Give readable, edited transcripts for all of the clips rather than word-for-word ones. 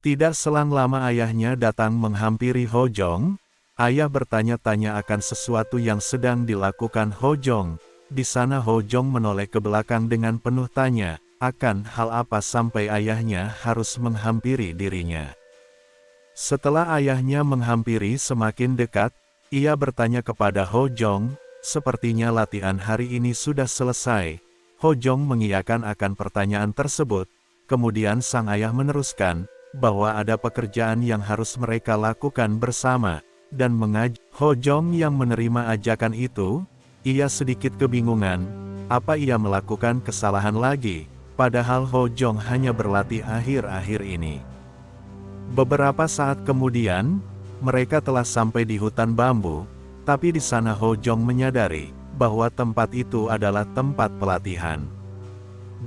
Tidak selang lama ayahnya datang menghampiri Ho Jong. Ayah bertanya-tanya akan sesuatu yang sedang dilakukan Ho Jong. Di sana Ho Jong menoleh ke belakang dengan penuh tanya, akan hal apa sampai ayahnya harus menghampiri dirinya. Setelah ayahnya menghampiri semakin dekat, ia bertanya kepada Ho Jong, sepertinya latihan hari ini sudah selesai. Ho Jong mengiyakan akan pertanyaan tersebut, kemudian sang ayah meneruskan, bahwa ada pekerjaan yang harus mereka lakukan bersama, dan mengajak Ho Jong yang menerima ajakan itu. Ia sedikit kebingungan, apa ia melakukan kesalahan lagi, padahal Ho Jong hanya berlatih akhir-akhir ini. Beberapa saat kemudian, mereka telah sampai di hutan bambu, tapi di sana Ho Jong menyadari, bahwa tempat itu adalah tempat pelatihan.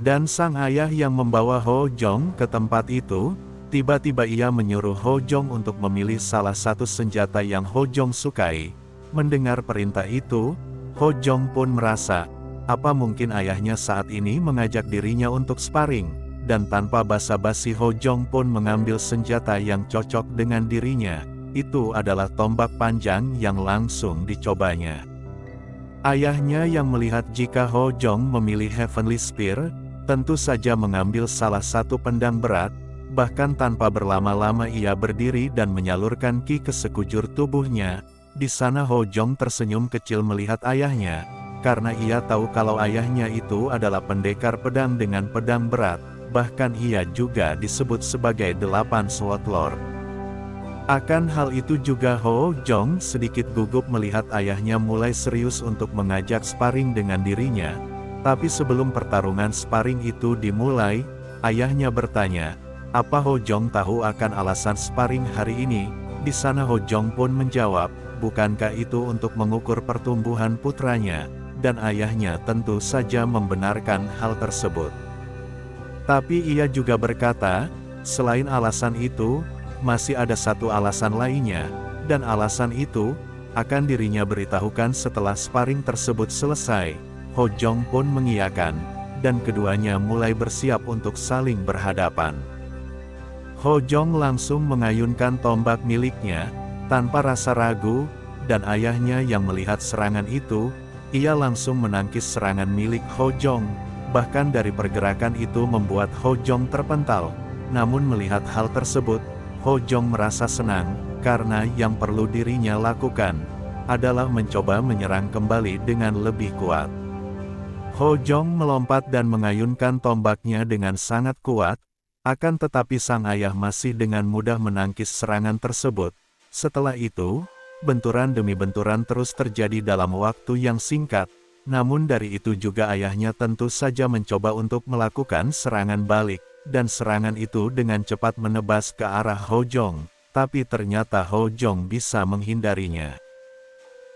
Dan sang ayah yang membawa Ho Jong ke tempat itu, tiba-tiba ia menyuruh Ho Jong untuk memilih salah satu senjata yang Ho Jong sukai. Mendengar perintah itu, Ho Jong pun merasa, apa mungkin ayahnya saat ini mengajak dirinya untuk sparring, dan tanpa basa-basi Ho Jong pun mengambil senjata yang cocok dengan dirinya. Itu adalah tombak panjang yang langsung dicobanya. Ayahnya yang melihat jika Ho Jong memilih Heavenly Spear, tentu saja mengambil salah satu pedang berat. Bahkan tanpa berlama-lama ia berdiri dan menyalurkan ki ke sekujur tubuhnya. Di sana Ho Jong tersenyum kecil melihat ayahnya, karena ia tahu kalau ayahnya itu adalah pendekar pedang dengan pedang berat, bahkan ia juga disebut sebagai 8 Sword Lord. Akan hal itu juga Ho Jong sedikit gugup melihat ayahnya mulai serius untuk mengajak sparring dengan dirinya. Tapi sebelum pertarungan sparring itu dimulai, ayahnya bertanya, apa Ho Jong tahu akan alasan sparring hari ini? Di sana Ho Jong pun menjawab, bukankah itu untuk mengukur pertumbuhan putranya? Dan ayahnya tentu saja membenarkan hal tersebut. Tapi ia juga berkata, selain alasan itu, masih ada satu alasan lainnya, dan alasan itu akan dirinya beritahukan setelah sparring tersebut selesai. Ho Jong pun mengiyakan, dan keduanya mulai bersiap untuk saling berhadapan. Ho Jong langsung mengayunkan tombak miliknya, tanpa rasa ragu, dan ayahnya yang melihat serangan itu, ia langsung menangkis serangan milik Ho Jong. Bahkan dari pergerakan itu membuat Ho Jong terpental. Namun melihat hal tersebut, Ho Jong merasa senang, karena yang perlu dirinya lakukan, adalah mencoba menyerang kembali dengan lebih kuat. Ho Jong melompat dan mengayunkan tombaknya dengan sangat kuat, akan tetapi sang ayah masih dengan mudah menangkis serangan tersebut. Setelah itu, benturan demi benturan terus terjadi dalam waktu yang singkat, namun dari itu juga ayahnya tentu saja mencoba untuk melakukan serangan balik, dan serangan itu dengan cepat menebas ke arah Ho Jong, tapi ternyata Ho Jong bisa menghindarinya.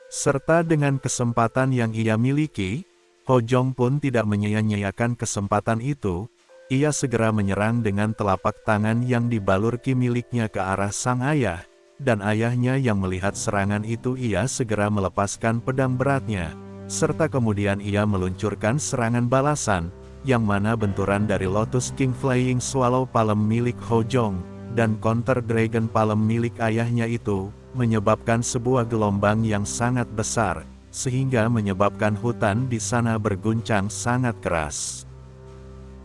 Serta dengan kesempatan yang ia miliki, Ho Jong pun tidak menyia-nyiakan kesempatan itu. Ia segera menyerang dengan telapak tangan yang dibalur ki miliknya ke arah sang ayah, dan ayahnya yang melihat serangan itu ia segera melepaskan pedang beratnya, serta kemudian ia meluncurkan serangan balasan, yang mana benturan dari Lotus King Flying Swallow Palm milik Ho Jong, dan Counter Dragon Palm milik ayahnya itu, menyebabkan sebuah gelombang yang sangat besar, sehingga menyebabkan hutan di sana berguncang sangat keras.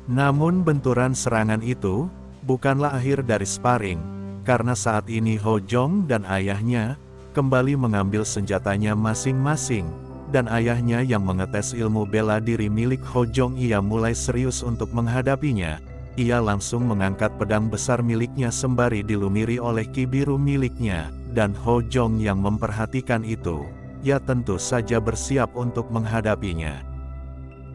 Namun benturan serangan itu, bukanlah akhir dari sparring, karena saat ini Ho Jong dan ayahnya, kembali mengambil senjatanya masing-masing, dan ayahnya yang mengetes ilmu bela diri milik Ho Jong ia mulai serius untuk menghadapinya. Ia langsung mengangkat pedang besar miliknya sembari dilumiri oleh ki biru miliknya, dan Ho Jong yang memperhatikan itu, ia tentu saja bersiap untuk menghadapinya.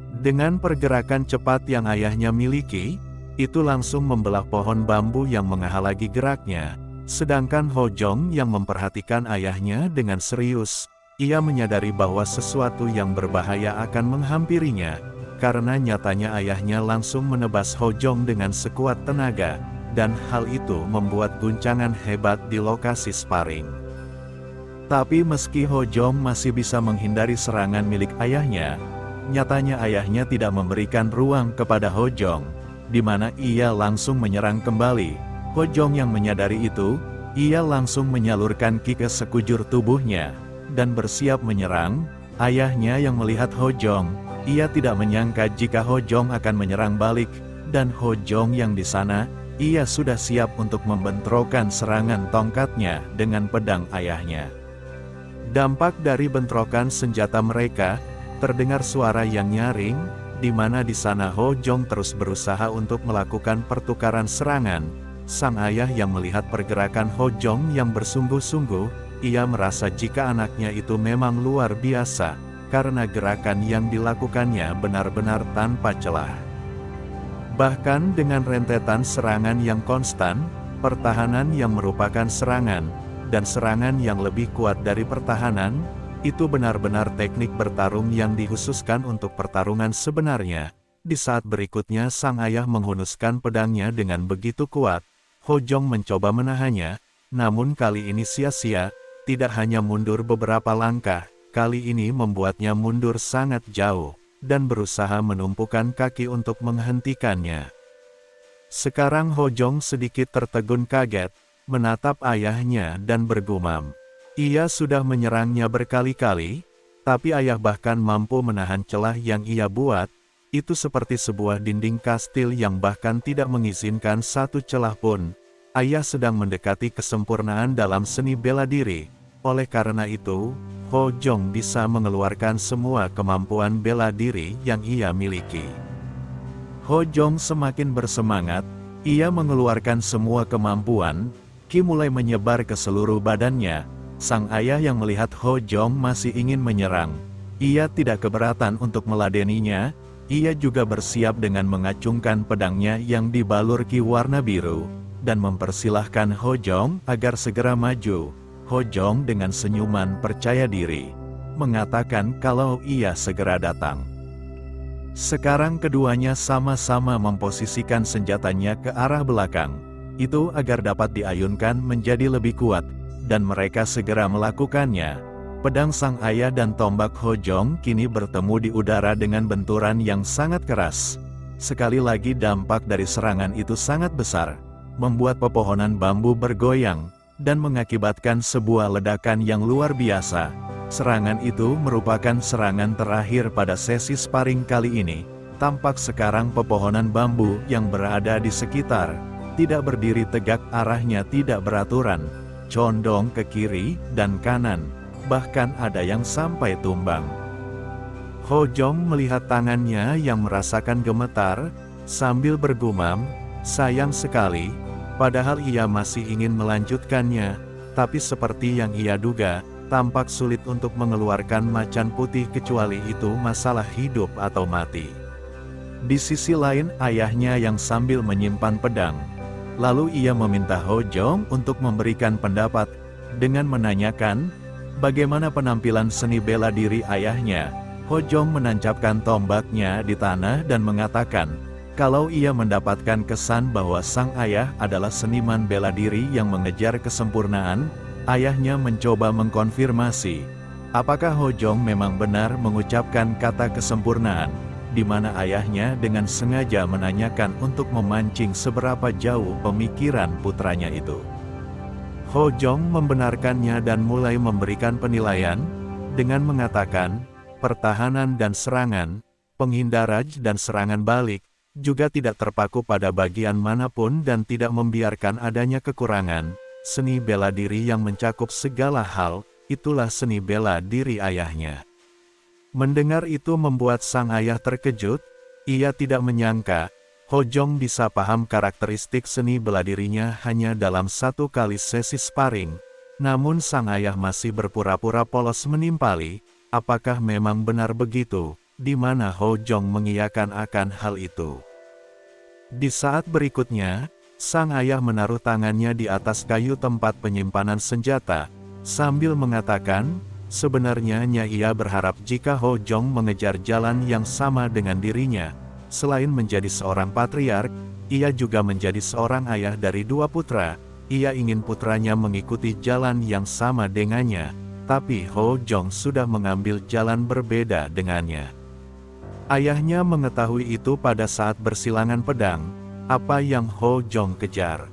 Dengan pergerakan cepat yang ayahnya miliki, itu langsung membelah pohon bambu yang menghalangi geraknya. Sedangkan Ho Jong yang memperhatikan ayahnya dengan serius, ia menyadari bahwa sesuatu yang berbahaya akan menghampirinya, karena nyatanya ayahnya langsung menebas Ho Jong dengan sekuat tenaga, dan hal itu membuat guncangan hebat di lokasi sparring. Tapi meski Ho Jong masih bisa menghindari serangan milik ayahnya, nyatanya ayahnya tidak memberikan ruang kepada Ho Jong, di mana ia langsung menyerang kembali. Ho Jong yang menyadari itu, ia langsung menyalurkan ki ke sekujur tubuhnya, dan bersiap menyerang. Ayahnya yang melihat Ho Jong, ia tidak menyangka jika Ho Jong akan menyerang balik, dan Ho Jong yang di sana, ia sudah siap untuk membentrokan serangan tongkatnya dengan pedang ayahnya. Dampak dari bentrokan senjata mereka, terdengar suara yang nyaring, di mana di sana Ho Jong terus berusaha untuk melakukan pertukaran serangan. Sang ayah yang melihat pergerakan Ho Jong yang bersungguh-sungguh, ia merasa jika anaknya itu memang luar biasa, karena gerakan yang dilakukannya benar-benar tanpa celah. Bahkan dengan rentetan serangan yang konstan, pertahanan yang merupakan serangan, dan serangan yang lebih kuat dari pertahanan, itu benar-benar teknik bertarung yang dikhususkan untuk pertarungan sebenarnya. Di saat berikutnya sang ayah menghunuskan pedangnya dengan begitu kuat, Ho Jong mencoba menahannya, namun kali ini sia-sia, tidak hanya mundur beberapa langkah, kali ini membuatnya mundur sangat jauh, dan berusaha menumpukan kaki untuk menghentikannya. Sekarang Ho Jong sedikit tertegun kaget, menatap ayahnya dan bergumam. Ia sudah menyerangnya berkali-kali, tapi ayah bahkan mampu menahan celah yang ia buat. Itu seperti sebuah dinding kastil yang bahkan tidak mengizinkan satu celah pun. Ayah sedang mendekati kesempurnaan dalam seni bela diri. Oleh karena itu, Ho Jong bisa mengeluarkan semua kemampuan bela diri yang ia miliki. Ho Jong semakin bersemangat, ia mengeluarkan semua kemampuan, ki mulai menyebar ke seluruh badannya. Sang ayah yang melihat Ho Jong masih ingin menyerang, ia tidak keberatan untuk meladeninya. Ia juga bersiap dengan mengacungkan pedangnya yang dibalur ki warna biru, dan mempersilahkan Ho Jong agar segera maju. Ho Jong dengan senyuman percaya diri, mengatakan kalau ia segera datang. Sekarang keduanya sama-sama memposisikan senjatanya ke arah belakang, itu agar dapat diayunkan menjadi lebih kuat, dan mereka segera melakukannya. Pedang sang ayah dan tombak Ho Jong kini bertemu di udara dengan benturan yang sangat keras. Sekali lagi dampak dari serangan itu sangat besar, membuat pepohonan bambu bergoyang, dan mengakibatkan sebuah ledakan yang luar biasa. Serangan itu merupakan serangan terakhir pada sesi sparring kali ini. Tampak sekarang pepohonan bambu yang berada di sekitar, tidak berdiri tegak, arahnya tidak beraturan, condong ke kiri dan kanan. Bahkan ada yang sampai tumbang. Ho Jong melihat tangannya yang merasakan gemetar, sambil bergumam, sayang sekali, padahal ia masih ingin melanjutkannya, tapi seperti yang ia duga, tampak sulit untuk mengeluarkan macan putih kecuali itu masalah hidup atau mati. Di sisi lain ayahnya yang sambil menyimpan pedang, lalu ia meminta Ho Jong untuk memberikan pendapat, dengan menanyakan, bagaimana penampilan seni bela diri ayahnya. Ho Jong menancapkan tombaknya di tanah dan mengatakan, kalau ia mendapatkan kesan bahwa sang ayah adalah seniman bela diri yang mengejar kesempurnaan. Ayahnya mencoba mengkonfirmasi, apakah Ho Jong memang benar mengucapkan kata kesempurnaan, di mana ayahnya dengan sengaja menanyakan untuk memancing seberapa jauh pemikiran putranya itu. Ho Jong membenarkannya dan mulai memberikan penilaian, dengan mengatakan, pertahanan dan serangan, penghindaran dan serangan balik, juga tidak terpaku pada bagian manapun dan tidak membiarkan adanya kekurangan. Seni bela diri yang mencakup segala hal, itulah seni bela diri ayahnya. Mendengar itu membuat sang ayah terkejut, ia tidak menyangka, Ho Jong bisa paham karakteristik seni bela dirinya hanya dalam satu kali sesi sparring. Namun sang ayah masih berpura-pura polos menimpali, apakah memang benar begitu, di mana Ho Jong mengiyakan akan hal itu. Di saat berikutnya, sang ayah menaruh tangannya di atas kayu tempat penyimpanan senjata, sambil mengatakan, sebenarnya ia berharap jika Ho Jong mengejar jalan yang sama dengan dirinya. Selain menjadi seorang patriark, ia juga menjadi seorang ayah dari dua putra. Ia ingin putranya mengikuti jalan yang sama dengannya, tapi Ho Jong sudah mengambil jalan berbeda dengannya. Ayahnya mengetahui itu pada saat bersilangan pedang, apa yang Ho Jong kejar.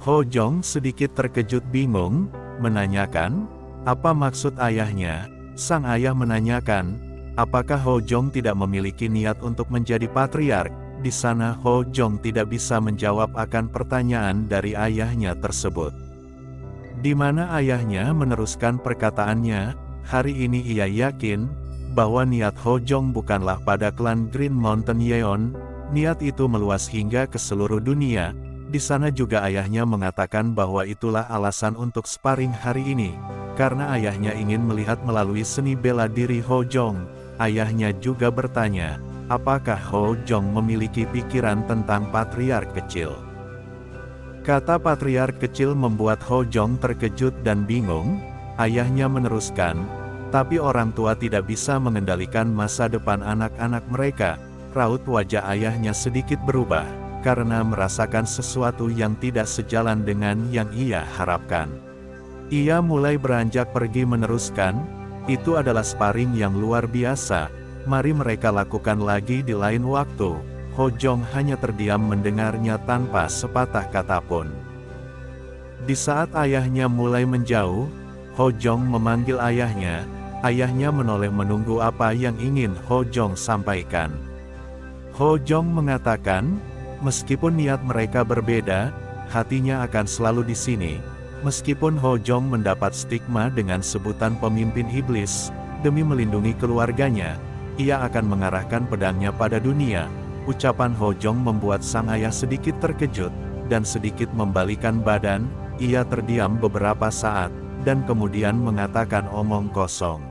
Ho Jong sedikit terkejut bingung, menanyakan, apa maksud ayahnya? Sang ayah menanyakan, apakah Ho Jong tidak memiliki niat untuk menjadi patriark? Di sana Ho Jong tidak bisa menjawab akan pertanyaan dari ayahnya tersebut. Di mana ayahnya meneruskan perkataannya, hari ini ia yakin, bahwa niat Ho Jong bukanlah pada klan Green Mountain Yeon, niat itu meluas hingga ke seluruh dunia. Di sana juga ayahnya mengatakan bahwa itulah alasan untuk sparring hari ini, karena ayahnya ingin melihat melalui seni bela diri Ho Jong. Ayahnya juga bertanya, apakah Ho Jong memiliki pikiran tentang patriark kecil? Kata patriark kecil membuat Ho Jong terkejut dan bingung. Ayahnya meneruskan, tapi orang tua tidak bisa mengendalikan masa depan anak-anak mereka. Raut wajah ayahnya sedikit berubah, karena merasakan sesuatu yang tidak sejalan dengan yang ia harapkan. Ia mulai beranjak pergi meneruskan, itu adalah sparring yang luar biasa, mari mereka lakukan lagi di lain waktu. Ho Jong hanya terdiam mendengarnya tanpa sepatah kata pun. Di saat ayahnya mulai menjauh, Ho Jong memanggil ayahnya. Ayahnya menoleh menunggu apa yang ingin Ho Jong sampaikan. Ho Jong mengatakan, meskipun niat mereka berbeda, hatinya akan selalu di sini. Meskipun Ho Jong mendapat stigma dengan sebutan pemimpin iblis, demi melindungi keluarganya, ia akan mengarahkan pedangnya pada dunia. Ucapan Ho Jong membuat sang ayah sedikit terkejut, dan sedikit membalikan badan. Ia terdiam beberapa saat, dan kemudian mengatakan omong kosong.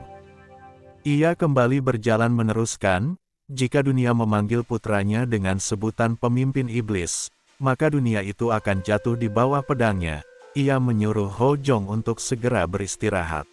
Ia kembali berjalan meneruskan, jika dunia memanggil putranya dengan sebutan pemimpin iblis, maka dunia itu akan jatuh di bawah pedangnya. Ia menyuruh Ho Jong untuk segera beristirahat.